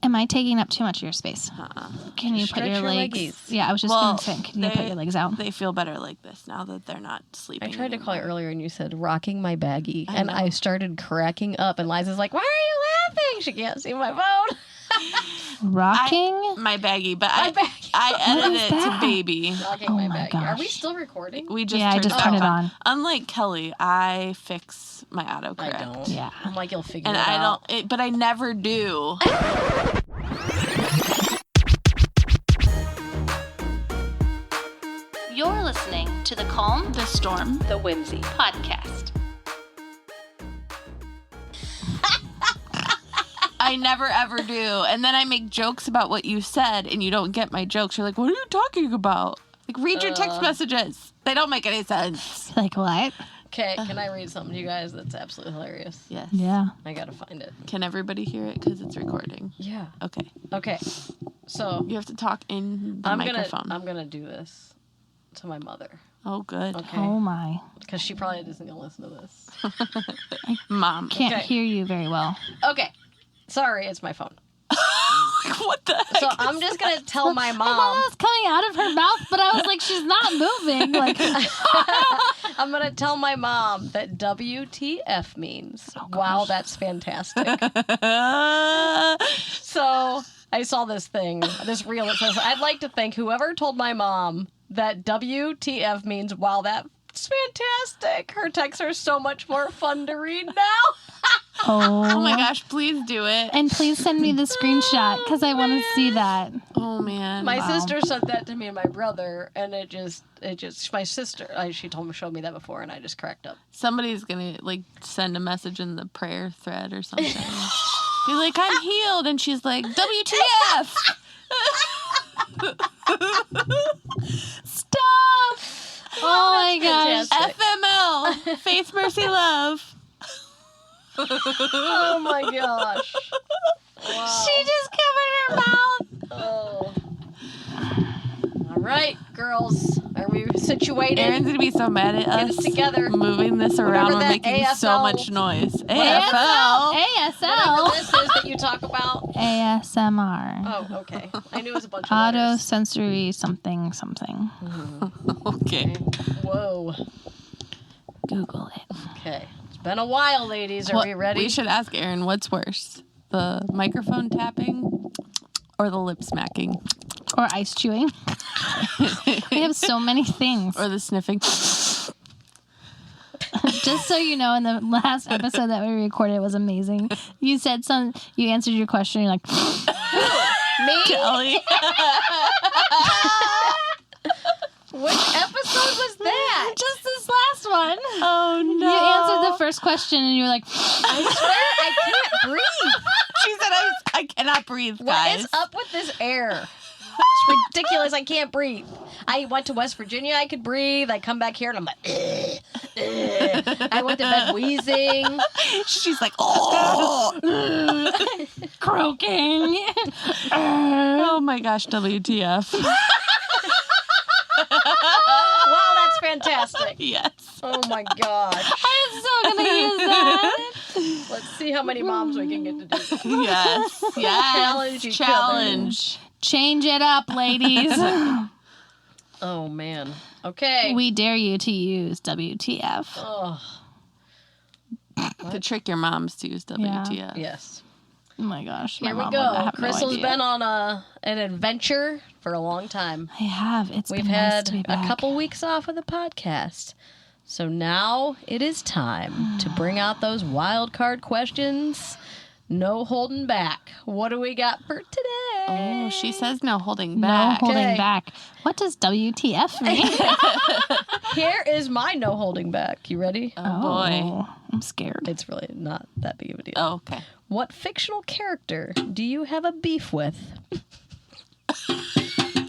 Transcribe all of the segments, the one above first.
Am I taking up too much of your space? Can you put your legs? Yeah, I was just going to say, can you put your legs out? They feel better like this now that they're not sleeping. I tried anymore. to call you earlier and you said rocking my baggie. And I started cracking up and Liza's like, why are you laughing? She can't see my phone. Rocking? My baggie, but I edited it to baby. Rocking my baggie. gosh. Are we still recording? We just I just turned it on. Unlike Kelly, I fix my autocorrect. I don't. Yeah. I'm like, you'll figure And it out. but I never do. You're listening to the Calm, The Storm, the Whimsy podcast. I never ever do. And then I make jokes about what you said and you don't get my jokes. You're like, what are you talking about? Like, read your text messages. They don't make any sense. Like what? Okay, can I read something to you guys that's absolutely hilarious? Yes. Yeah. I gotta find it. Can everybody hear it? Because it's recording. Yeah. Okay. Okay. So You have to talk in the microphone. I'm gonna do this to my mother. Oh, good. Okay. Oh my. Because she probably isn't gonna listen to this. Mom. Can't Okay. hear you very well. Okay. Sorry, it's my phone. What the heck? So I'm just gonna tell my I thought mom. that was coming out of her mouth, but I was like, she's not moving. Like, I'm gonna tell my mom that WTF means. Wow, that's fantastic. So I saw this thing, this reel that says, I'd like to thank whoever told my mom that WTF means, wow, that's fantastic. Her texts are so much more fun to read now. Oh my gosh, please do it. And please send me the screenshot because I want to see that. Oh man. My sister sent that to me and my brother, and it just, my sister, she showed me that before, and I just cracked up. Somebody's gonna like send a message in the prayer thread or something. Be like, I'm healed, and she's like, WTF? Stop! Oh my gosh. fantastic. FML. Faith, mercy, love. Oh my gosh. Wow. She just covered her mouth. Oh. All right, girls. Are we situated? Aaron's gonna be so mad at Get us it together. moving this around. We're that making so ASL much noise. Whatever AFL. Whatever ASL. this is that you talk about. ASMR. Oh, okay. I knew it was a bunch of Auto letters. sensory something something. Okay. Whoa. Google it. Okay. It's been a while, ladies. Are we ready? We should ask Aaron what's worse, the microphone tapping or the lip smacking Or ice chewing. We have so many things. or the sniffing. Just so you know, in the last episode that we recorded, it was amazing. You said you answered your question. You're like, Me? Kelly. Which episode was that? just this last one. Oh no. You answered the first question and you were like, I swear I can't breathe. She said I cannot breathe, What guys. is up with this air? It's ridiculous. I can't breathe. I went to West Virginia. I could breathe. I come back here and I'm like, ugh, ugh. I went to bed wheezing. She's like, oh. croaking. Oh my gosh, WTF. Wow, that's fantastic. Yes. Oh my gosh. I'm so going to use that. Let's see how many moms we can get to do this. Yes. Yes. Challenge each Challenge. Change it up, ladies. Oh man. Okay. We dare you to use WTF. Oh, To trick your moms to use WTF. yes. Oh my gosh. Here my we mom would go. have no Crystal's idea. been on an adventure for a long time. I have. We've been nice to be had back. a couple weeks off of the podcast. So now it is time to bring out those wild card questions. No holding back. What do we got for today? Oh, she says no holding No back. holding Okay. back. What does WTF mean? Here is my no holding back. You ready? Oh, boy. Oh, I'm scared. It's really not that big of a deal. Oh, okay. What fictional character do you have a beef with?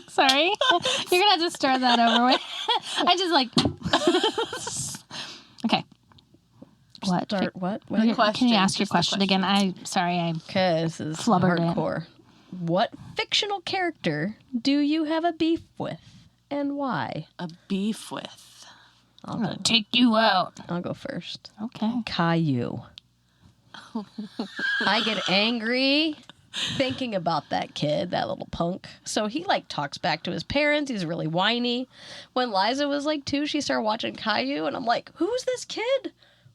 Sorry. You're going to have to start that over with. I just like... Okay. What? Start what? Can question, you ask your just the question again? Sorry. Okay, this is Flubbered it. hardcore. What fictional character do you have a beef with, and why? A beef with. I'm going to take you out. I'll go first. Okay. Caillou. I get angry thinking about that kid, that little punk. So he like talks back to his parents. He's really whiny. When Liza was like 2, she started watching Caillou, and I'm like, who's this kid?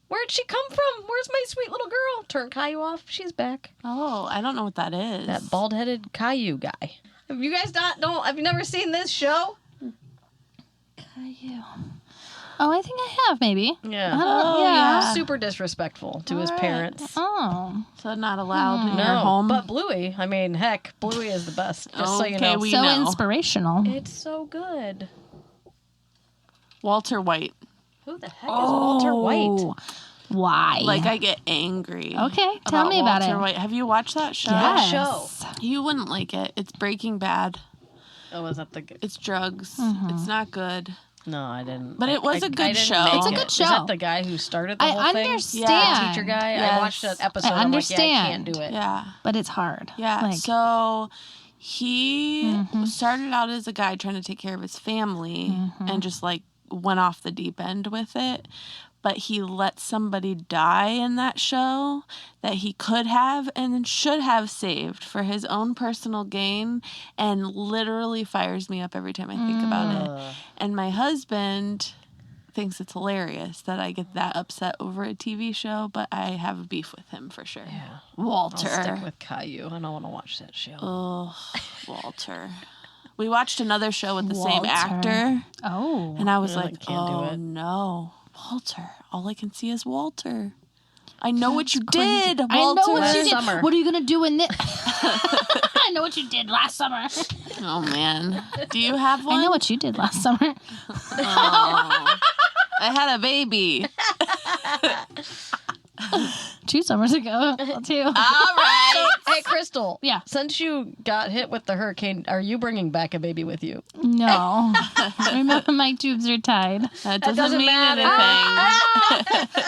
Where'd she come from? Where's my sweet little girl? Turn Caillou off. She's back. Oh, I don't know what that is. That bald-headed Caillou guy. Have you guys have you never seen this show? Caillou. Oh, I think I have, maybe. Yeah. Yeah. Super disrespectful to his parents. Oh. So not allowed in your home. But Bluey, I mean, heck, Bluey is the best. Just so you Okay, know. we So know. inspirational. It's so good. Walter White. Who the heck is Walter White? Why? Like, I get angry. Okay, tell me about Walter it. White. Have you watched that show? Yes. show? You wouldn't like it. It's Breaking Bad. Oh, was that the... It's drugs. Mm-hmm. It's not good. No, I didn't. But it was a good didn't show. make It's a it. good Is show. that the guy who started the whole I thing? understand. Yeah. Teacher guy? Yes. I watched an episode. I I'm like, yeah, I understand. can't do it. Yeah. But it's hard. Yeah. Like, So he started out as a guy trying to take care of his family and just like went off the deep end with it. But he let somebody die in that show that he could have and should have saved for his own personal gain, and literally fires me up every time I think about it. And my husband thinks it's hilarious that I get that upset over a TV show, but I have a beef with him for sure. Yeah. Walter. I'll stick with Caillou. I don't want to watch that show. Oh, Walter. We watched another show with the same Walter. actor, oh. and I was Really like, can't do oh it. no, Walter. All I can see is Walter. I know what you did, Walter. I know what you Last did. summer. What are you going to do in this? I know what you did last summer. Oh, man. Do you have one? I know what you did last summer. Oh. I had a baby. 2 summers ago, too. All right. Hey, Crystal. Yeah. Since you got hit with the hurricane, are you bringing back a baby with you? No. Remember, my tubes are tied. That doesn't, doesn't mean matter. anything.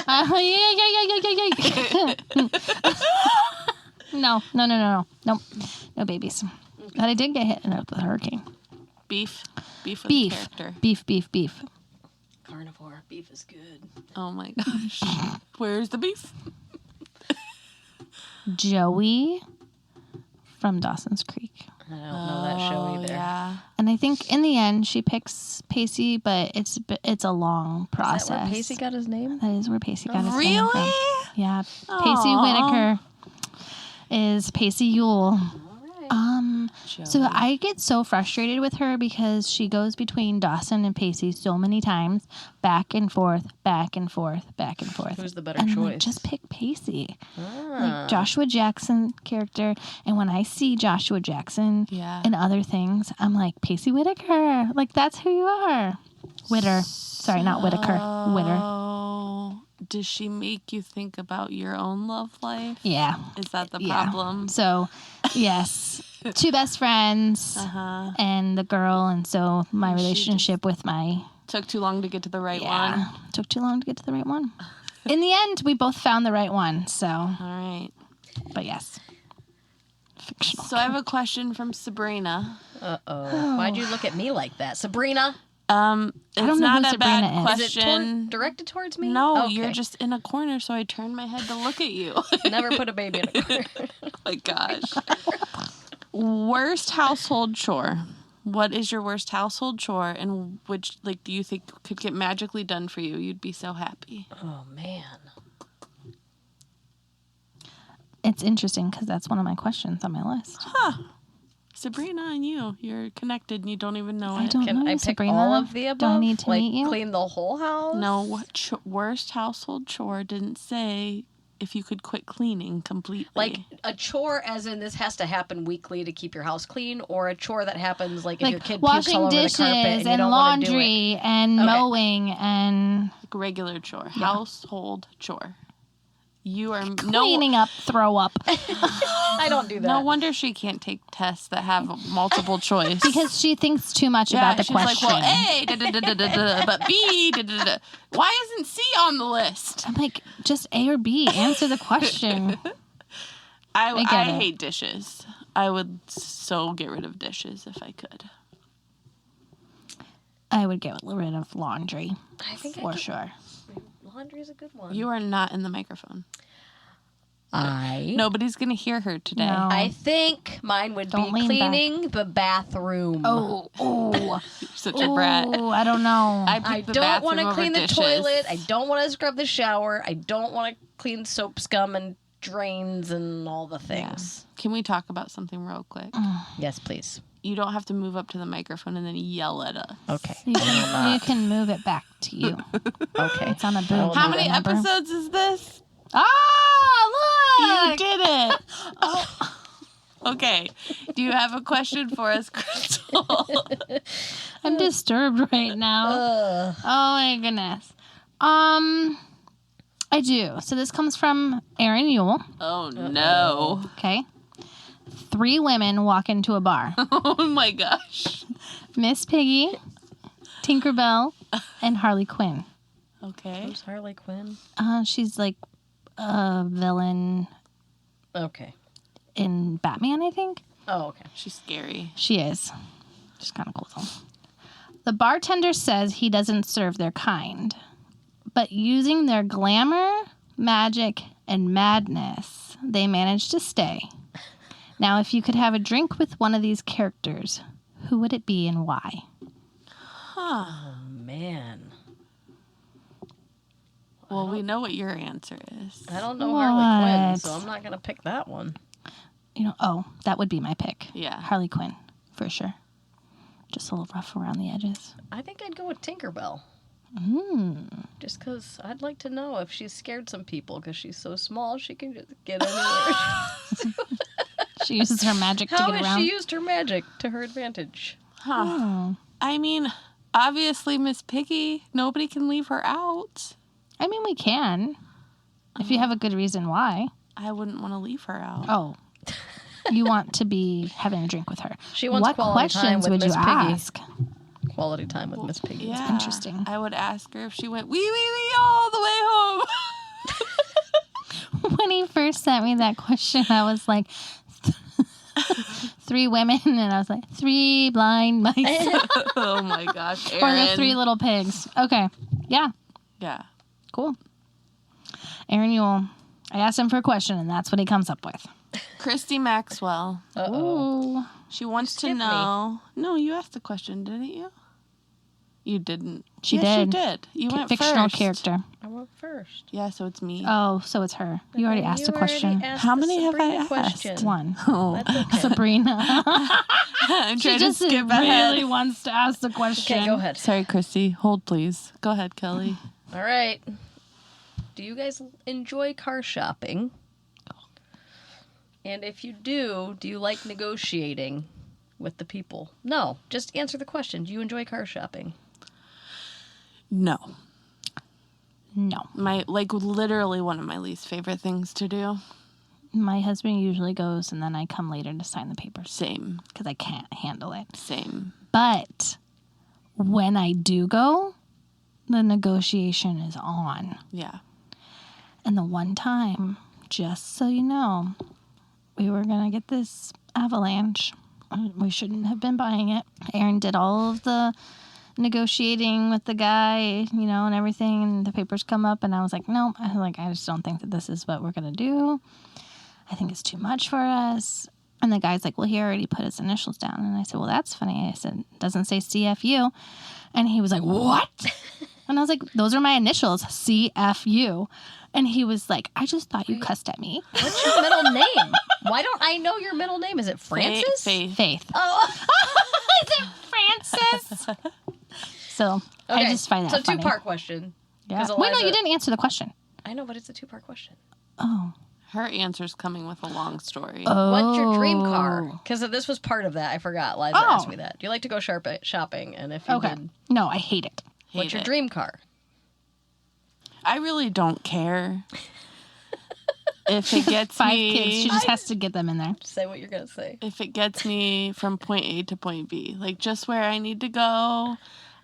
No. Nope. No babies. But I did get hit with a hurricane. Beef. Beef with Beef. character. Beef. Carnivore. Beef is good. Oh, my gosh. Where's the beef? Joey from Dawson's Creek. I don't know that show either. Yeah. And I think in the end she picks Pacey, but it's a long process. Is that where Pacey got his name? That is where Pacey got his name from. Really? Yeah. Pacey Aw. Whitaker is Pacey Yule. So Joey. I get so frustrated with her because she goes between Dawson and Pacey so many times, back and forth. Who's the better and I'm choice? like, just pick Pacey. Ah. Like Joshua Jackson character. And when I see Joshua Jackson Yeah. in other things, I'm like, Pacey Whitaker. Like, that's who you are. Whitter. Sorry, not Whitaker. Whitter. Oh, does she make you think about your own love life? Yeah. Is that the Yeah. problem? So, yes. 2 best friends Uh-huh. and the girl. And so my And she relationship with my... Took too long to get to the right Yeah. one. Took too long to get to the right one. In the end, we both found the right one. So, All right. but yes. Fictional. So I have a question from Sabrina. Uh-oh. Why'd you look at me like that? Sabrina? It's don't know not who a bad Sabrina is. Is it question. directed towards me? No, Okay. you're just in a corner, so I turned my head to look at you. Never put a baby in a corner. Oh my gosh. Worst household chore. What is your worst household chore, and which do you think could get magically done for you? You'd be so happy. Oh, man. It's interesting because that's one of my questions on my list. Sabrina and you're connected and you don't even know I it. don't Can know I you, pick Sabrina. all of the above? Do I need to like, meet you? clean the whole house? No, what worst household chore didn't say if you could quit cleaning completely. Like a chore, as in this has to happen weekly to keep your house clean, or a chore that happens like if your kid pukes all washing over the dishes carpet and you and don't want to do it. laundry and Okay. mowing and regular chore, household chore. You are cleaning up, throw up. I don't do that. No wonder she can't take tests that have multiple choice. Because she thinks too much about the she's question. like, well, A, but B, why isn't C on the list? I'm like, just A or B. Answer the question. I get it. hate dishes. I would so get rid of dishes if I could. I would get rid of laundry I think for sure. laundry is a good one. You are not in the microphone. Nobody's going to hear her today. No. I think mine would Don't be lean cleaning the bathroom. Oh. Such a brat. Oh, I don't know. I don't want to clean the toilet. I don't want to scrub the shower. I don't want to clean soap scum and drains and all the things. Can we talk about something real quick? Yes, please. You don't have to move up to the microphone and then yell at us. Okay. You can move it back to you. Okay. It's on a boom. How many episodes is this? Ah, You look! did it. Oh. Okay. Do you have a question for us, Crystal? I'm disturbed right now. Oh my goodness. I do. So this comes from Aaron Yule. Oh, no. Okay. 3 women walk into a bar. Oh, my gosh. Miss Piggy, Tinkerbell, and Harley Quinn. Okay. Who's Harley Quinn? She's like a villain Okay. in Batman, I think. Oh, okay. She's scary. She is. She's kind of cool, though. The bartender says he doesn't serve their kind, but using their glamour, magic, and madness, they manage to stay. Now, if you could have a drink with one of these characters, who would it be and why? Oh, man. Well, we know what your answer is. I don't know Harley Quinn, What? so I'm not going to pick that one. That would be my pick. Yeah. Harley Quinn, for sure. Just a little rough around the edges. I think I'd go with Tinkerbell. Just because I'd like to know if she's scared some people because she's so small she can just get anywhere. She uses her magic to How get has around. she used her magic to her advantage? Huh. Oh. I mean, obviously, Miss Piggy, nobody can leave her out. I mean, we can. If you have a good reason why. I wouldn't want to leave her out. Oh. You want to be having a drink with her. She wants what quality time questions with would Miss you Piggy. ask? Quality time with Miss Piggy. Yeah. interesting. I would ask her if she went wee wee wee all the way home. When he first sent me that question, I was like, 3 women, and I was like, 3 blind mice. Oh my gosh, Or Aaron. the 3 little pigs. Okay. Yeah. Yeah. Cool. Aaron Yule. I asked him for a question, and that's what he comes up with. Christy Maxwell. Uh-oh. Ooh. She wants to skipped me. know. No, you asked the question, didn't you? You didn't. She Yes, did. you did. You went Fictional first. character. I went first. Yeah, so it's me. Oh, so it's her. You already asked a question. How many have I asked? Question. 1. Oh, That's okay. Sabrina. I'm She trying to just skip really ahead. wants to ask the question. Okay, go ahead. Sorry, Christy. Hold, please. Go ahead, Kelly. All right. Do you guys enjoy car shopping? And if you do you like negotiating with the people? No, just answer the question. Do you enjoy car shopping? No. No. Literally one of my least favorite things to do. My husband usually goes, and then I come later to sign the papers Same. because I can't handle it. Same. But when I do go, the negotiation is on. Yeah. And the one time, just so you know, we were going to get this Avalanche. We shouldn't have been buying it. Aaron did all of the negotiating with the guy, and everything, and the papers come up, and I was like, no, I just don't think that this is what we're going to do. I think it's too much for us. And the guy's like, well, he already put his initials down. And I said, well, that's funny. I said, doesn't say CFU. And he was like, what? And I was like, those are my initials, CFU. And he was like, I just thought you cussed at me. What's your middle name? Why don't I know your middle name? Is it Francis? Faith. Oh. Is it Francis? So Okay. I just find that so funny. 2-part question. Yeah. 'Cause Wait, no, Eliza- you didn't answer the question. I know, but it's a 2-part question. Oh. Her answer's coming with a long story. What's your dream car? Because this was part of that. I forgot. Liza Oh. asked me that. Do you like to go shopping? And if you Okay. did, No, I hate it. what's your it. dream car? I really don't care. If it gets 5 me, kids. She just has to get them in there. Say what you're going to say. if it gets me from point A to point B, just where I need to go.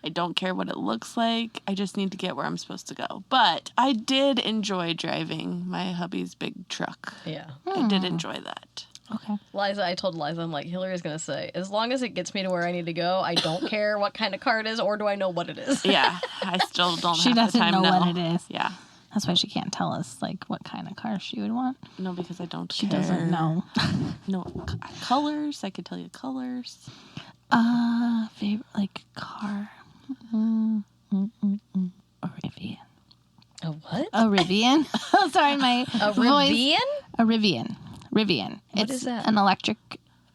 I don't care what it looks like. I just need to get where I'm supposed to go. But I did enjoy driving my hubby's big truck. Yeah. I did enjoy that. Okay. Liza, I told Liza, I'm like, Hillary's going to say, as long as it gets me to where I need to go, I don't care what kind of car it is, or do I know what it is? Yeah, I still don't She have the doesn't time know now. what it is. Yeah. That's why she can't tell us, like, what kind of car she would want. No, because I don't She care. doesn't know. No, colors. I could tell you colors. Favorite, like, car. A Rivian. A what? A Rivian. Oh, sorry, my A voice. Rivian? A Rivian. Rivian. What It's is that? an electric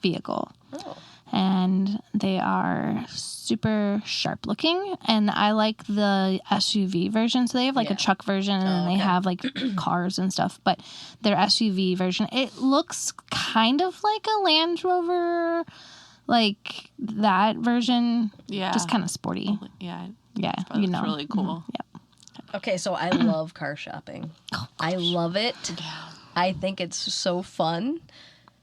vehicle. Oh. And they are super sharp looking. And I like the SUV version. So they have like Yeah. a truck version and then they okay. have like cars and stuff. But their SUV version, it looks kind of like a Land Rover, like that version. Yeah. Just kind of sporty. Yeah. Yeah. That looks really cool. Yeah. Okay, so I love car shopping. I love it. I think it's so fun.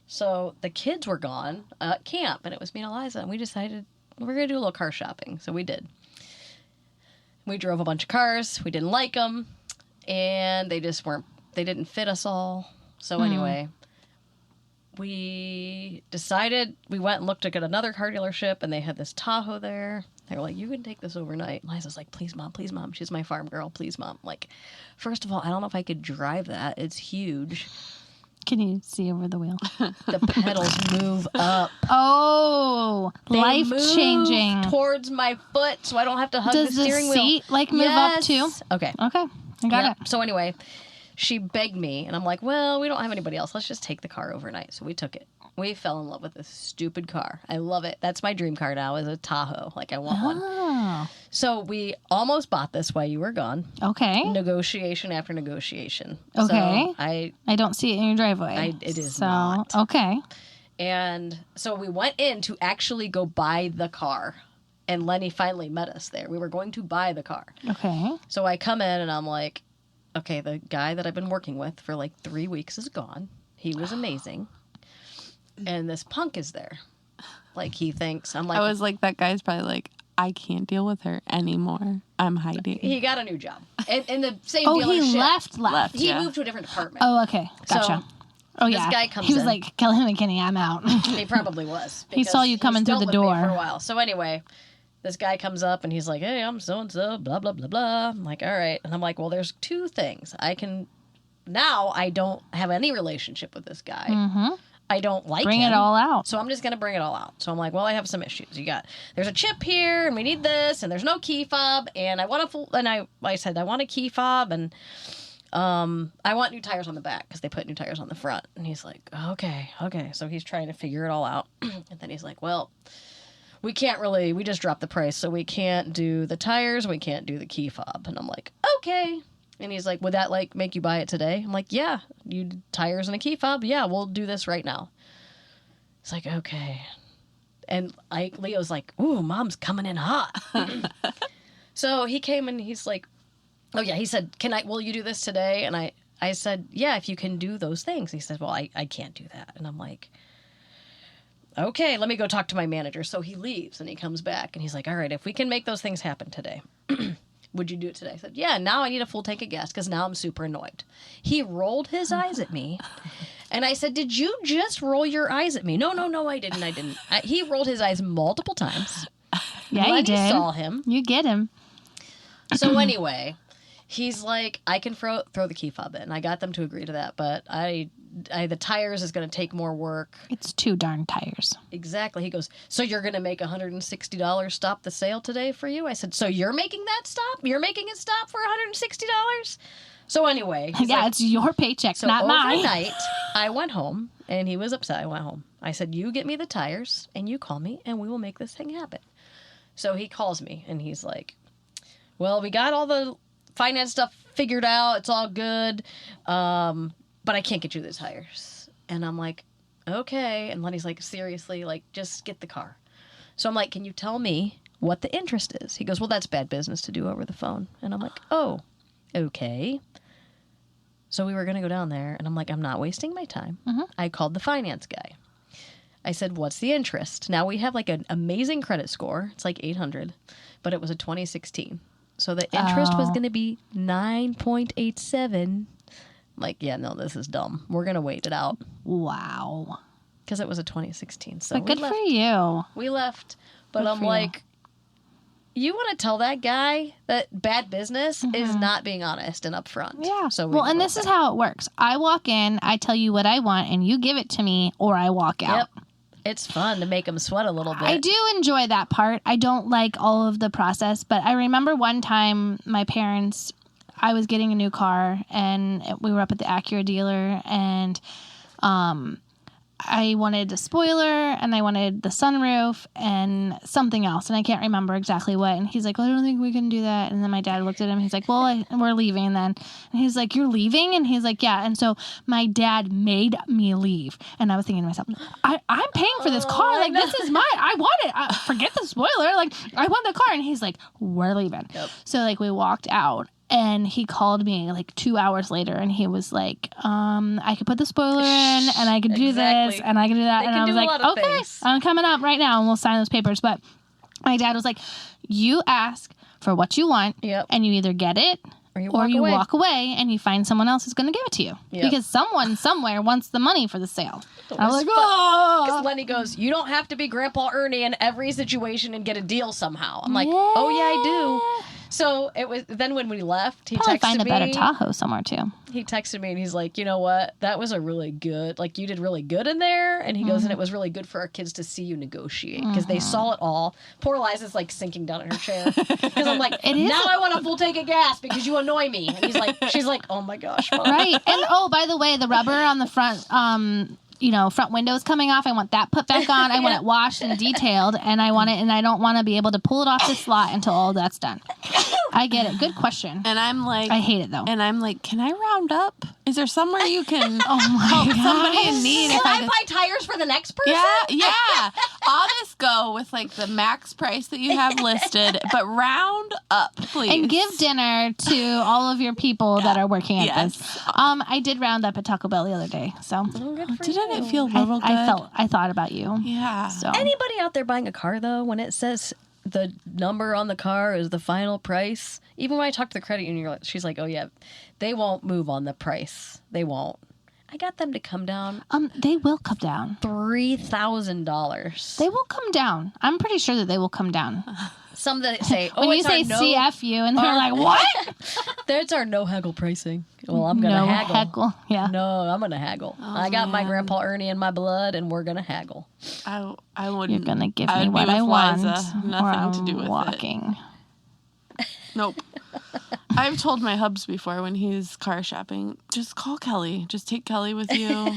So the kids were gone at camp, and it was me and Eliza, and we decided we're going to do a little car shopping. So we did. We drove a bunch of cars. We didn't like them, and they didn't fit us all. So anyway, we decided, we went and looked at another car dealership, and they had this Tahoe there. They were like, you can take this overnight. Liza's like, please, Mom, please, Mom. She's my farm girl. Please, Mom. I'm like, first of all, I don't know if I could drive that. It's huge. Can you see over the wheel? The pedals move up. Oh, They life move changing. towards my foot, so I don't have to hug Does the steering the wheel. seat like move up too? Okay. Okay, I got Yep. it. So anyway, she begged me, and I'm like, well, we don't have anybody else. Let's just take the car overnight. So we took it. We fell in love with this stupid car. I love it. That's my dream car now, is a Tahoe. Like, I want one. Oh, So we almost bought this while you were gone. okay. Negotiation after negotiation. Okay. So I don't see it in your driveway. it is so, not. Okay. And so we went in to actually go buy the car. And Lenny finally met us there. We were going to buy the car. Okay. So I come in and I'm like, okay, the guy that I've been working with for like 3 weeks is gone. He was amazing. And this punk is there. Like, he thinks, I'm like, I was like, that guy's probably like, I can't deal with her anymore. I'm hiding. he got a new job. In the same Oh, dealership. he left. He Yeah. moved to a different department. Oh, okay. Gotcha. Oh, this yeah. guy comes he was in. like, Kelly McKinney, I'm out. He probably was. He saw you because coming he's through dealt the with me door. for a while. So anyway, this guy comes up and he's like, hey, I'm so-and-so, blah, blah, blah, blah. I'm like, all right. And I'm like, well, there's two things. Now I don't have any relationship with this guy. Mm-hmm. I don't like Bring him. it all out. So I'm just going to bring it all out. So I'm like, well, I have some issues. There's a chip here and we need this and there's no key fob and I want I said, I want a key fob and I want new tires on the back because they put new tires on the front. And he's like, okay. So he's trying to figure it all out. And then he's like, well, we just dropped the price. So we can't do the tires. We can't do the key fob. And I'm like, okay. And he's like, would that like make you buy it today? I'm like, yeah, you tires and a key fob. Yeah, we'll do this right now. It's like, okay. And Leo's like, ooh, Mom's coming in hot. So he came and he's like, oh yeah, he said, will you do this today? And I said, yeah, if you can do those things. He said, well, I can't do that. And I'm like, okay, let me go talk to my manager. So he leaves and he comes back and he's like, all right, if we can make those things happen today, would you do it today? I said, yeah, now I need a full tank of gas because now I'm super annoyed. He rolled his eyes at me. And I said, did you just roll your eyes at me? No, I didn't. He rolled his eyes multiple times. Yeah, Lenny you did. saw him. You get him. So anyway, he's like, I can throw the key fob in. I got them to agree to that, but the tires is going to take more work. It's too darn tires. Exactly. He goes, so you're going to make $160 stop the sale today for you? I said, so you're making that stop? You're making it stop for $160? So anyway. Yeah, like, it's your paycheck, so not mine. overnight, I went home, and he was upset. I went home. I said, you get me the tires, and you call me, and we will make this thing happen. So he calls me, and he's like, well, we got all the finance stuff figured out. It's all good. But I can't get you the tires. And I'm like, okay. And Lenny's like, seriously, like, just get the car. So I'm like, can you tell me what the interest is? He goes, well, that's bad business to do over the phone. And I'm like, oh, okay. So we were going to go down there, and I'm like, I'm not wasting my time. Mm-hmm. I called the finance guy. I said, what's the interest? Now, we have like an amazing credit score. It's like 800, but it was a 2016. So the interest was going to be 9.87. Like, yeah, no, this is dumb. We're going to wait it out. Wow. Because it was a 2016. So But good for you. We left, but Good I'm for you. like, you want to tell that guy that bad business is not being honest and upfront. Yeah. So and this is how it works. I walk in, I tell you what I want, and you give it to me, or I walk out. Yep. It's fun to make them sweat a little bit. I do enjoy that part. I don't like all of the process, but I remember one time I was getting a new car, and we were up at the Acura dealer, and I wanted a spoiler, and I wanted the sunroof, and something else, and I can't remember exactly what. And he's like, well, I don't think we can do that. And then my dad looked at him. He's like, well, we're leaving then. And he's like, you're leaving? And he's like, yeah. And so my dad made me leave. And I was thinking to myself, I'm paying for this car. Like, this is mine. I want it. Forget the spoiler. Like, I want the car. And he's like, we're leaving. Yep. So, like, we walked out. And he called me like 2 hours later, and he was like, I could put the spoiler in, and I could do this, and I could do that. They and I was like, okay, things. I'm coming up right now, and we'll sign those papers. But my dad was like, you ask for what you want, and you either get it, or you walk away, and you find someone else who's going to give it to you. Yep. Because someone somewhere wants the money for the sale. I was like, oh. Because Lenny goes, you don't have to be Grandpa Ernie in every situation and get a deal somehow. I'm like, oh, yeah, I do. So it was. Then when we left, he probably texted find me. a better Tahoe somewhere, too. He texted me, and he's like, you know what? That was a really good, like, you did really good in there. And he goes, and it was really good for our kids to see you negotiate. Because they saw it all. Poor Liza's, like, sinking down in her chair. Because I'm like, now I want a full tank of gas because you annoy me. And she's like, oh, my gosh, Mom. Right. And, oh, by the way, the rubber on the front, front windows coming off. I want that put back on. I want it washed and detailed, and I don't want to be able to pull it off the slot until all that's done. I get it. Good question. And I'm like, I hate it though. And I'm like, can I round up? Is there somewhere you can help somebody in need? Can I buy tires for the next person? Yeah. I'll just go with like the max price that you have listed, but round up, please. And give dinner to all of your people that are working at this. I did round up at Taco Bell the other day, so didn't it feel a little good? I thought about you. Yeah. So anybody out there buying a car though, when it says the number on the car is the final price, even when I talk to the credit union, she's like, oh yeah, they won't move on the price. They won't. I got them to come down. They will come down. $3,000. They will come down. I'm pretty sure that they will come down. Some that say, when you say CFU, and they're like, what? That's our no haggle pricing. Well, I'm gonna haggle. Yeah. No, I'm gonna haggle. I got my Grandpa Ernie in my blood, and we're gonna haggle. I wouldn't. You're gonna give me what I want. Nothing to do with walking. It. Nope. I've told my hubs before when he's car shopping, just call Kelly. Just take Kelly with you.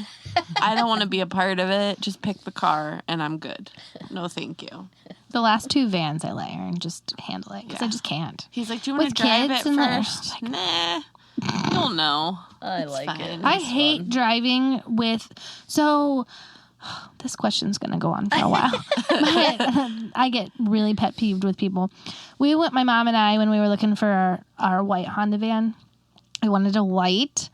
I don't want to be a part of it. Just pick the car, and I'm good. No, thank you. The last 2 vans I let Aaron just handle it because I just can't. He's like, do you want to drive it first? Like, nah. You'll know. I like it. I hate driving with... So... This question's going to go on for a while. I get really pet peeved with people. My mom and I, when we were looking for our white Honda van, I wanted a white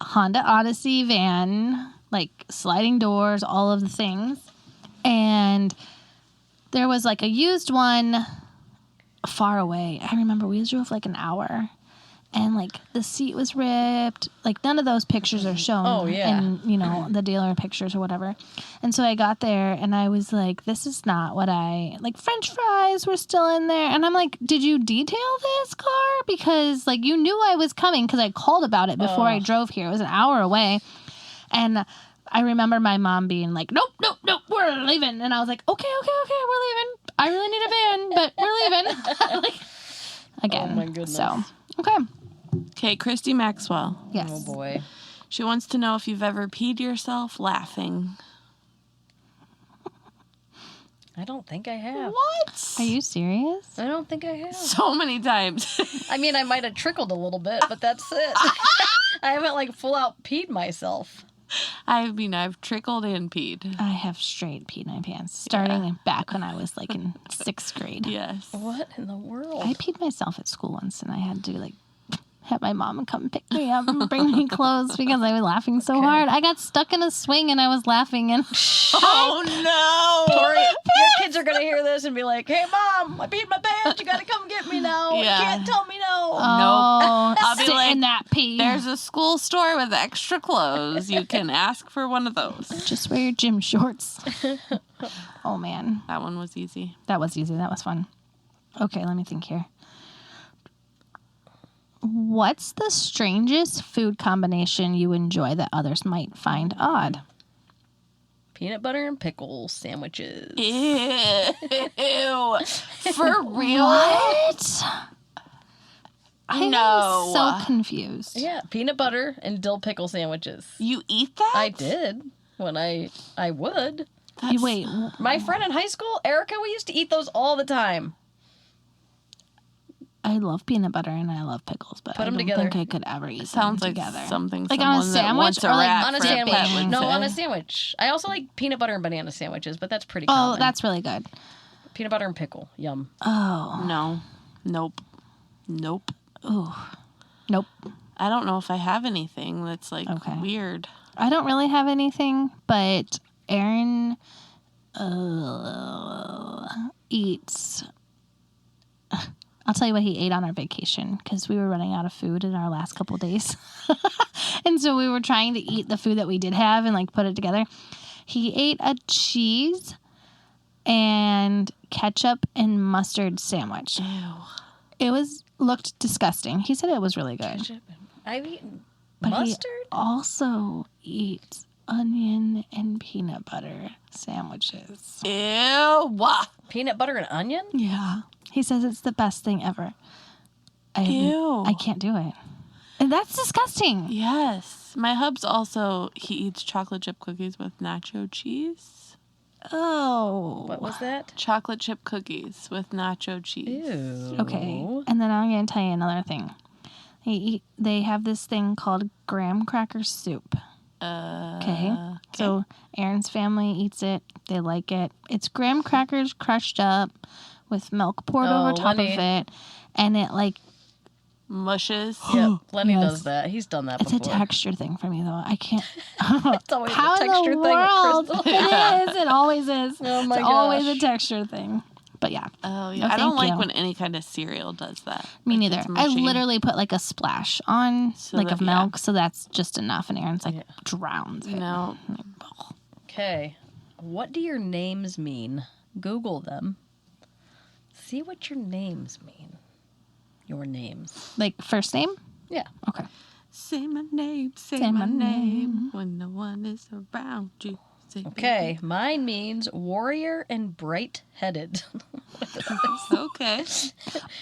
Honda Odyssey van, like sliding doors, all of the things. And there was like a used one far away. I remember we drove like an hour. And, like, the seat was ripped. Like, none of those pictures are shown in, the dealer pictures or whatever. And so I got there, and I was like, this is not what French fries were still in there. And I'm like, did you detail this car? Because, like, you knew I was coming because I called about it before I drove here. It was an hour away. And I remember my mom being like, nope, we're leaving. And I was like, okay, we're leaving. I really need a van, but we're leaving. Again. Oh, my goodness. So, Okay, Christy Maxwell. Yes. Oh, boy. She wants to know if you've ever peed yourself laughing. I don't think I have. What? Are you serious? I don't think I have. So many times. I mean, I might have trickled a little bit, but that's it. I haven't, full out peed myself. I mean, I've trickled and peed. I have straight peed my pants, starting back when I was, in 6th grade. Yes. What in the world? I peed myself at school once, and I had to, have my mom come pick me up and bring me clothes because I was laughing so hard. I got stuck in a swing, and I was laughing, and... Oh, no! Tori, your kids are going to hear this and be like, hey, Mom, I peed my pants. You got to come get me now. Yeah. You can't tell me no. Nope. I'll be like, in that pee. There's a school store with extra clothes. You can ask for one of those. Just wear your gym shorts. Oh, man. That one was easy. That was easy. That was fun. Okay, let me think here. What's the strangest food combination you enjoy that others might find odd? Peanut butter and pickle sandwiches. Ew. For real? What? I No. am so confused. Yeah, peanut butter and dill pickle sandwiches. You eat that? I did when I would. Wait, My friend in high school, Erica, we used to eat those all the time. I love peanut butter and I love pickles, but Put I them don't together. think I could ever eat Sounds them like together. something Like on a someone that sandwich wants a or like rat On a for sandwich. pet would No, say. on a sandwich. I also like peanut butter and banana sandwiches, but that's pretty Oh, common. that's really good. Peanut butter and pickle. Yum. Oh, No. Nope. ooh, nope. I don't know if I have anything that's like Okay. weird. I don't really have anything, but Aaron eats. I'll tell you what he ate on our vacation because we were running out of food in our last couple days. And so we were trying to eat the food that we did have and like put it together. He ate a cheese and ketchup and mustard sandwich. Ew. It looked disgusting. He said it was really good. I've eaten But mustard? he also eats onion and peanut butter sandwiches. Ew. Peanut butter and onion? Yeah. He says it's the best thing ever. Ew. I can't do it. And that's disgusting. Yes. My hub's also, he eats chocolate chip cookies with nacho cheese. Oh. What was that? Chocolate chip cookies with nacho cheese. Ew. Okay. And then I'm going to tell you another thing. They have this thing called graham cracker soup. Okay. So Aaron's family eats it. They like it. It's graham crackers crushed up with milk poured over top Lenny. of it. And it like, Mushes. Yep. Lenny Yes. does that. He's done that it's before. a texture thing for me though. I can't. It's always How a in texture the thing world? with Crystal. It is. It always is. Oh my it's always a gosh. texture thing. But yeah, Oh, yeah. No, I don't thank like you. when any kind of cereal does that. me Like, neither. it's I mushy. literally put like a splash on, So like that- of milk, so that's just enough. And Aaron's like Yeah. drowns it. No. Okay. What do your names mean? Google them. See what your names mean. Your names. Like first name? Yeah. Okay. Say my name, say, Say my my name. When no one is around you. Say Okay. Mine means warrior and bright-headed. baby. Okay.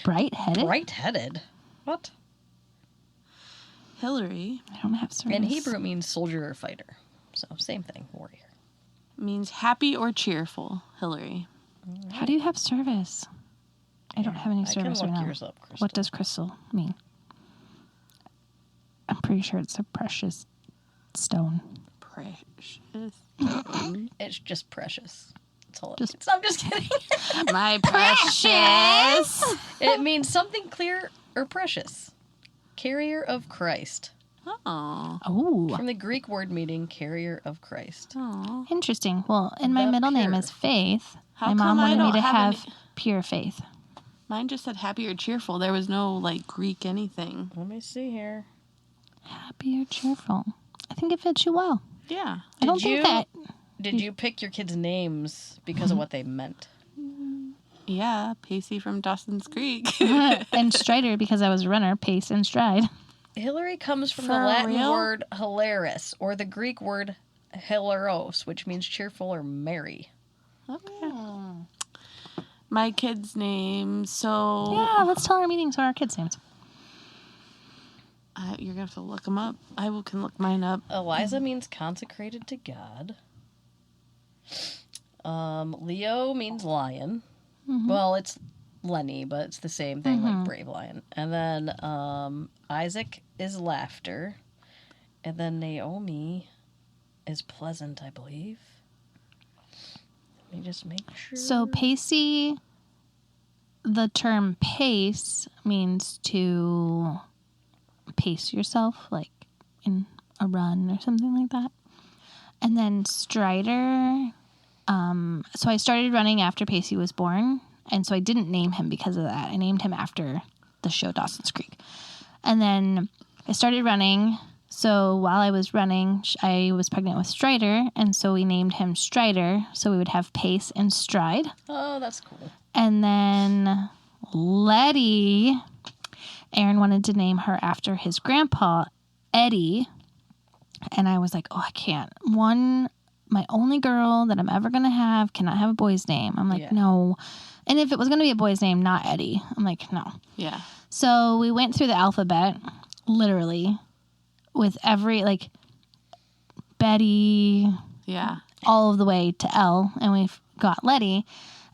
Bright headed. Bright-headed? What? Hillary I don't have service. In Hebrew, it means soldier or fighter. So, same thing, warrior. means happy or cheerful. Hillary. How do you have service? I don't have any I can service look right now. yours up, Crystal. What does crystal mean? I'm pretty sure it's a precious stone. Precious. It's just precious. That's all it Just- means. I'm just kidding. My precious. It means something clear or precious. Carrier of Christ. Oh. Oh, From the Greek word meaning carrier of Christ. Oh. interesting. Well, and my The middle name pure. is Faith. How my mom come I wanted me don't to have have any- pure faith. Mine just said happy or cheerful. There was no like Greek anything. Let me see here. Happy or cheerful. I think it fits you well. Yeah. I don't think that. Did you pick your kids' names because of what they meant? Yeah. Pacey from Dawson's Creek. And Strider, because I was a runner, pace and stride. Hillary comes from For the Latin real? word hilaris, or the Greek word hilaros, which means cheerful or merry. Okay. My kid's name. So Yeah, let's tell our meetings or our kids' names. you're gonna have to look them up. Can look mine up. Eliza means consecrated to God. Leo means lion. Well, it's Lenny, but it's the same thing, like brave lion. And then Isaac is laughter. And then Naomi is pleasant, I believe. Let me just make sure. So pacey, the term pace means to pace yourself, like in a run or something like that. And then Strider, so I started running after Pacey was born, and so I didn't name him because of that. I named him after the show Dawson's Creek. And then I started running, so while I was running, I was pregnant with Strider, and so we named him Strider, so we would have pace and stride. Oh, that's cool. And then Letty, Aaron wanted to name her after his grandpa, Eddie. And I was like, oh, I can't. My only girl that I'm ever going to have cannot have a boy's name. I'm like, no. And if it was going to be a boy's name, not Eddie. I'm like, no. Yeah. So we went through the alphabet, literally, with every, like, Betty. Yeah. All of the way to L, and we got Letty.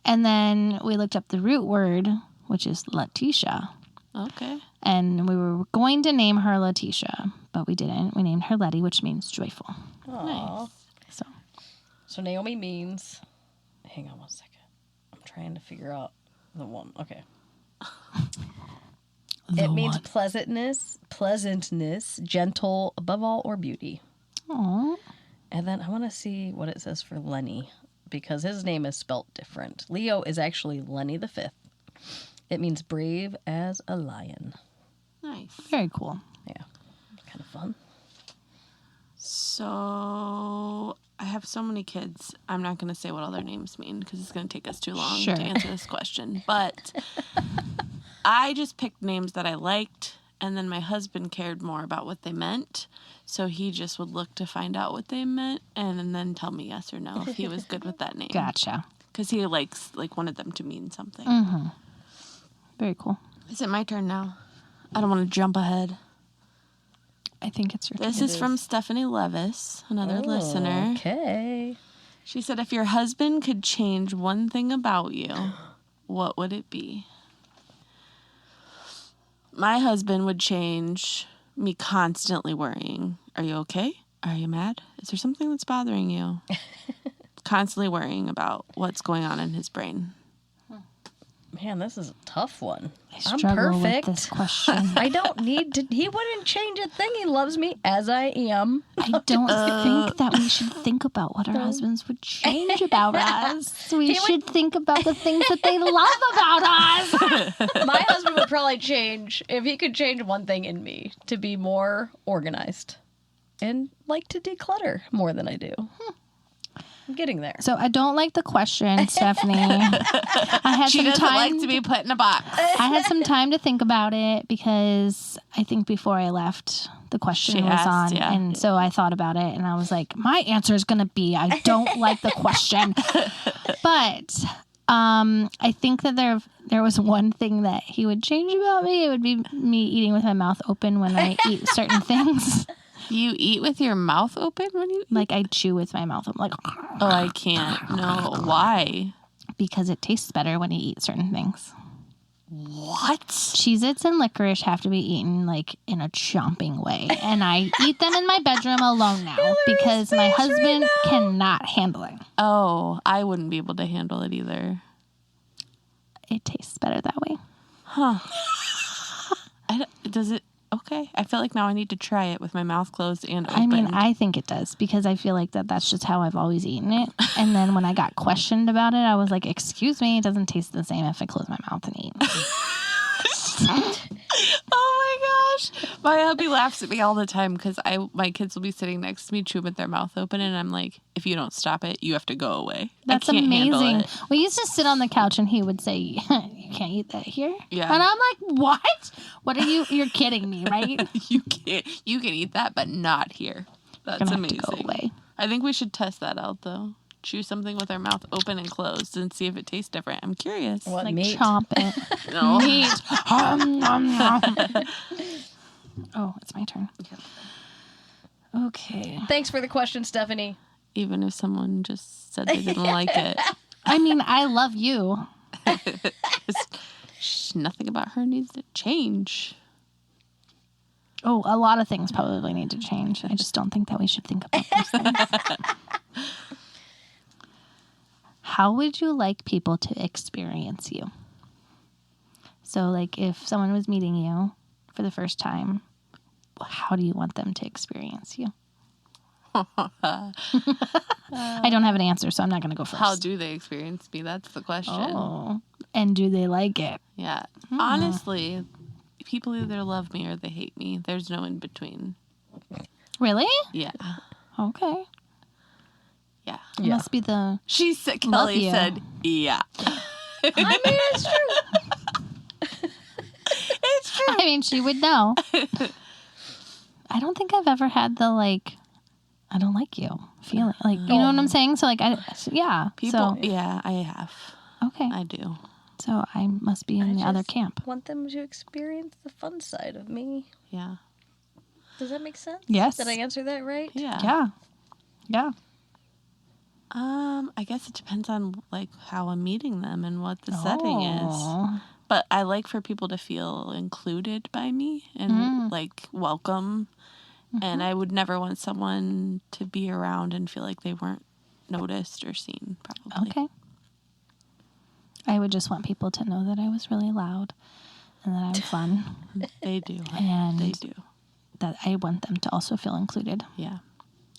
And then we looked up the root word, which is Letitia. Okay. And we were going to name her Letitia, but we didn't. We named her Letty, which means joyful. Aww. Nice. So Naomi means... Hang on one second. I'm trying to figure out the one. Okay. It means pleasantness, gentle, above all, or beauty. Aww. And then I want to see what it says for Lenny, because his name is spelt different. Leo is actually Lenny the Fifth. It means brave as a lion. Nice. Very cool. Yeah. Kind of fun. So I have so many kids. I'm not going to say what all their names mean because it's going to take us too long Sure. to answer this question. But I just picked names that I liked, and then my husband cared more about what they meant. So he just would look to find out what they meant and then tell me yes or no if he was good with that name. Gotcha. Because he wanted them to mean something. Mm-hmm. Very cool. Is it my turn now? I don't want to jump ahead. I think it's your turn. This is from Stephanie Levis, another listener. Okay. She said, if your husband could change one thing about you, what would it be? My husband would change me constantly worrying. Are you okay? Are you mad? Is there something that's bothering you? Constantly worrying about what's going on in his brain. Man, this is a tough one. I I'm struggle perfect. with this question. I don't need to. He wouldn't change a thing. He loves me as I am. I don't think that we should think about what our husbands would change about us. We should think about the things that they love about us. My husband would probably change, if he could change one thing in me, to be more organized and like to declutter more than I do. I'm getting there. So I don't like the question, Stephanie. I had She some doesn't time. like to be put in a box. I had some time to think about it because I think before I left, the question She was asked, on, yeah. and so I thought about it, and I was like, my answer is going to be I don't like the question, but I think that there was one thing that he would change about me. It would be me eating with my mouth open when I eat certain things. You eat with your mouth open when you eat? Like I chew with my mouth. I'm like, Oh, I can't. No. Why? because it tastes better when you eat certain things. What? Cheez-Its and licorice have to be eaten like in a chomping way. And I eat them in my bedroom alone now because my husband cannot handle it. Oh, I wouldn't be able to handle it either. It tastes better that way. Huh. Does it? Okay. I feel like now I need to try it with my mouth closed and open. I mean, I think it does because I feel like that's just how I've always eaten it. And then when I got questioned about it, I was like, excuse me, it doesn't taste the same if I close my mouth and eat. Oh my gosh. My hubby laughs at me all the time because my kids will be sitting next to me chewing with their mouth open and I'm like, if you don't stop it, you have to go away. That's I can't handle amazing. it. We used to sit on the couch and he would say, you can't eat that here? Yeah. And I'm like, what? What are you're kidding me, right? You can eat that, but not here. That's Gonna have amazing. to go away. I think we should test that out though. Chew something with our mouth open and closed and see if it tastes different. I'm curious. What Like meat? chomp it. No. Meat. Oh, it's my turn. Okay. Thanks for the question, Stephanie. Even if someone just said they didn't like it. I mean, I love you. Nothing about her needs to change. Oh, a lot of things probably need to change. I just don't think that we should think about those things. How would you like people to experience you? So, like, if someone was meeting you for the first time, how do you want them to experience you? I don't have an answer, so I'm not going to go first. How do they experience me? That's the question. Oh, and do they like it? Yeah. Honestly, people either love me or they hate me. There's no in between. Really? Yeah. Okay. Yeah. It must be the... She said, Love Kelly you. said, yeah. I mean, it's true. true. I mean, she would know. I don't think I've ever had the, like, I don't like you feeling. Like, you know what I'm saying? So, like, People, So, yeah, I have. okay. I do. So, I must be in the other camp. Want them to experience the fun side of me. Yeah. Does that make sense? Yes. Did I answer that right? Yeah. Yeah. Yeah. I guess it depends on, like, how I'm meeting them and what the setting is. Oh. But I like for people to feel included by me and, like, welcome. And I would never want someone to be around and feel like they weren't noticed or seen, probably. Okay. I would just want people to know that I was really loud and that I was fun. They do. And They do. that I want them to also feel included Yeah.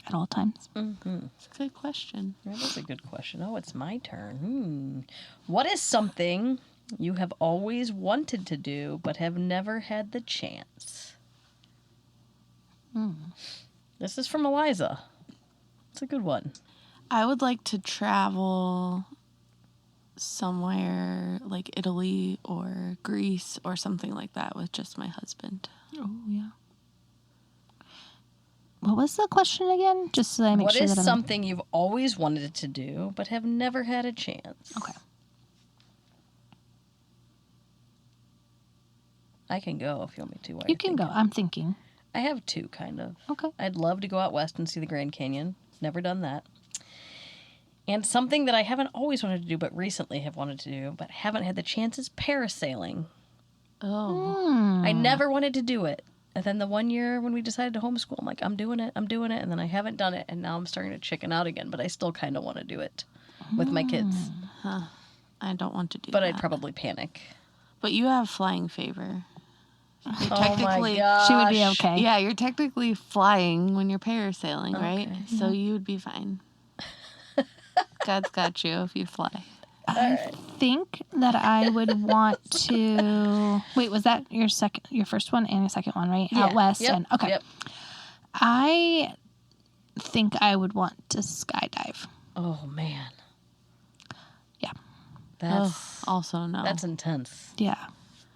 at all times. It's a good question. That is a good question. Oh, it's my turn. What is something you have always wanted to do but have never had the chance? This is from Eliza. It's a good one. I would like to travel somewhere like Italy or Greece or something like that with just my husband. Oh, yeah. What was the question again? Just so that I make What sure is that something you've always wanted to do but have never had a chance? Okay. I can go if you want me to. while You you're can go. thinking. I'm thinking. I have two, kind of. Okay. I'd love to go out west and see the Grand Canyon. Never done that. And something that I haven't always wanted to do, but recently have wanted to do, but haven't had the chance is parasailing. Oh. I never wanted to do it. And then the one year when we decided to homeschool, I'm like, I'm doing it. And then I haven't done it. And now I'm starting to chicken out again, but I still kind of want to do it with my kids. I don't want to do But that. I'd probably panic. But you have flying favor. You're Oh my gosh. She would be okay. Yeah, you're technically flying when you're parasailing, right? Okay. So you would be fine. God's got you if you fly. I think that I would want to. Wait, was that your first one and your second one, right? Yeah. Out west. Yep. And okay. Yep. I think I would want to skydive. Oh, man. Yeah. That's Also, no. That's intense. Yeah.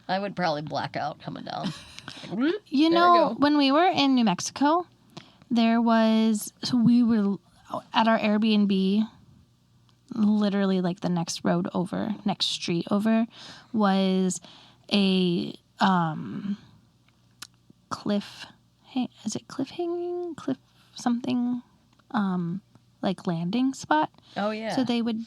I would probably black out coming down. You There we know, go. when we were in New Mexico, we were at our Airbnb, literally like the next street over, was a cliff. Hey, is it cliff hanging? Cliff something, like landing spot. Oh, yeah. So they would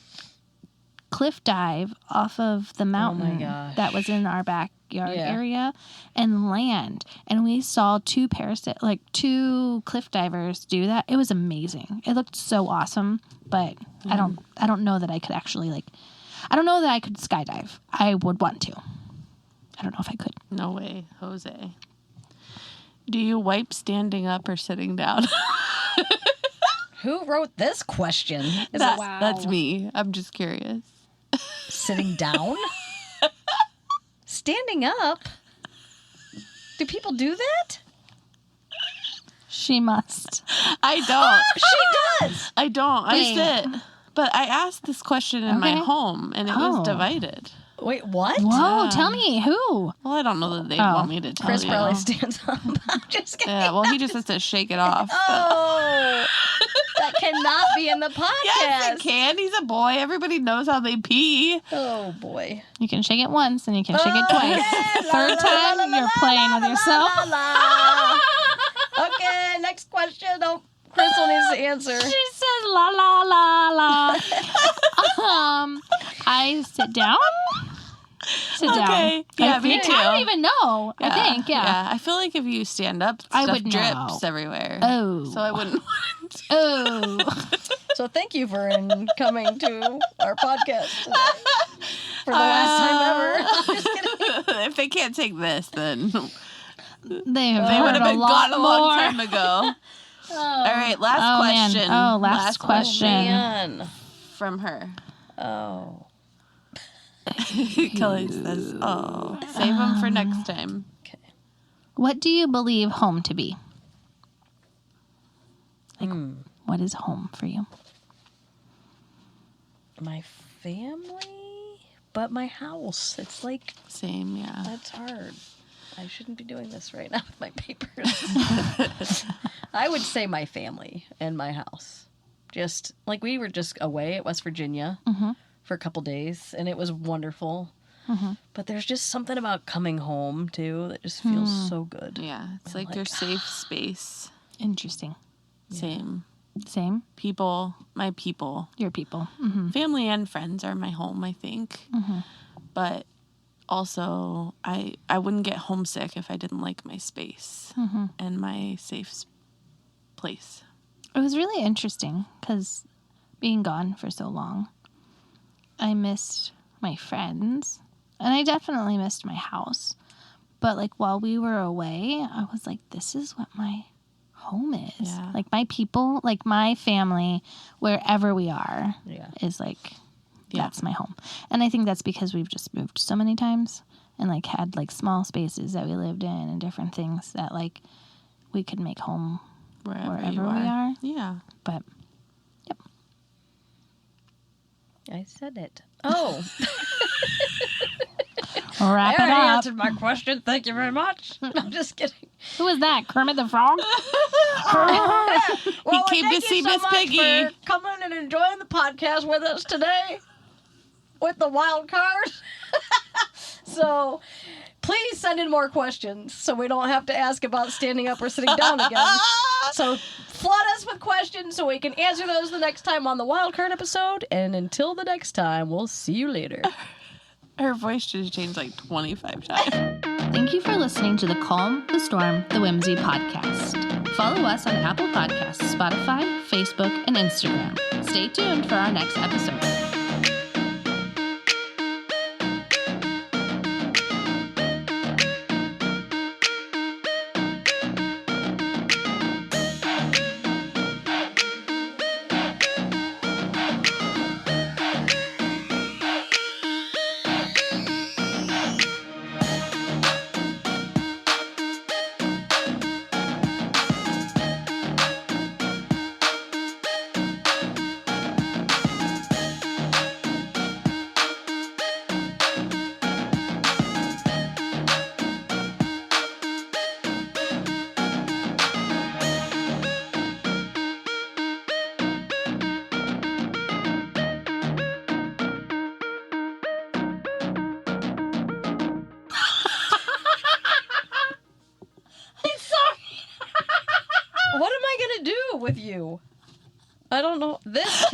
cliff dive off of the mountain gosh. that was in our backyard Yeah. area and land. And we saw two cliff divers do that. It was amazing. It looked so awesome, but I don't know that I could actually I don't know that I could skydive. I would want to. I don't know if I could. No way, Jose. Do you wipe standing up or sitting down? Who wrote this question? Is That- it That's me. I'm just curious. sitting down? Standing up? Do people do that? She must. I don't. She does. I don't. I Wait. sit. But I asked this question in my Okay. home, and it Oh. was divided. Wait, what? Whoa, Yeah. tell me who? Well, I don't know that they'd Oh. want me to tell Chris you. probably stands up. I'm just kidding. Yeah, well, he just has to shake it off. Oh, that cannot be in the podcast. Yes, it can. He's a boy. Everybody knows how they pee. Oh, boy. You can shake it once and you can shake it twice. Okay, Third la, time, la, la, you're la, playing la, with la, yourself. la, la. Okay, next question. Oh, Crystal needs to answer. She said la la la la. I sit down. Sit down. Okay. Yeah, me too. I don't even know. I think, yeah. I feel like if you stand up, I stuff would drips know. everywhere. Oh. So I wouldn't want to. Oh. So thank you for coming to our podcast today. For the last time ever. Just kidding. If they can't take this, then They have they would heard have a been lot gone a long more. time ago. Oh. All right, last Oh, man. question. Oh, last question. Man. from her. Oh. Kelly says, "Oh, save them for next time." Okay. What do you believe home to be? Like, what is home for you? My family, but my house. It's like, Same, yeah. that's hard. I shouldn't be doing this right now with my papers. I would say my family and my house. Just, like, we were just away at West Virginia for a couple days, and it was wonderful. But there's just something about coming home, too, that just feels so good. Yeah, it's like your safe space. Interesting. Same. Same? People, my people. Your people. Family and friends are my home, I think. But also, I wouldn't get homesick if I didn't like my space and my safe place. It was really interesting because being gone for so long, I missed my friends and I definitely missed my house. But like while we were away, I was like, this is what my home is. Yeah. Like my people, like my family, wherever we are, is like, that's my home. And I think that's because we've just moved so many times and like had like small spaces that we lived in and different things that like we could make home wherever we are. Yeah. But, yep. I said it. Oh. Wrap I it already up. answered my question. Thank you very much. I'm just kidding. Who was that? Kermit the Frog? Well, He came to see Miss Piggy. For coming and enjoying the podcast with us today with the Wildcard. So please send in more questions so we don't have to ask about standing up or sitting down again. So flood us with questions so we can answer those the next time on the Wildcard episode. And until the next time, we'll see you later. Her voice should have changed like 25 times. Thank you for listening to the Calm, the Storm, the Whimsy podcast. Follow us on Apple Podcasts, Spotify, Facebook, and Instagram. Stay tuned for our next episode. What am I going to do with you? I don't know. This